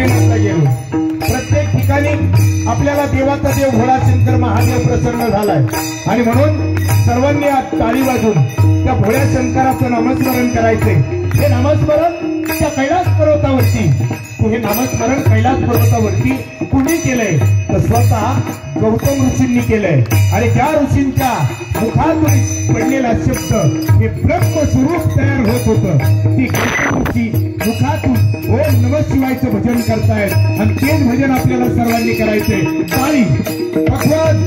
गेलो प्रत्येक ठिकाणी आपल्याला देवाचा देव भोळा शंकर महादेव प्रसन्न झालाय आणि म्हणून सर्वांनी टाळी वाजून त्या भोळ्या शंकराचं नामस्मरण करायचंय। हे नामस्मरण त्या कैलास पर्वतावरती हे नामस्मरण कैलास पर्वतावरती कुणी केलंय तर स्वतः गौतम ऋषींनी केलंय आणि त्या ऋषींच्या मुखातून पडलेला शब्द हे ब्रह्मस्वरूप तयार होत होतं। ती गौतम ऋषी मुखातून ओम नमः शिवायचं भजन करतायत आणि तेच भजन आपल्याला सर्वांनी करायचंय। टाळी भगवान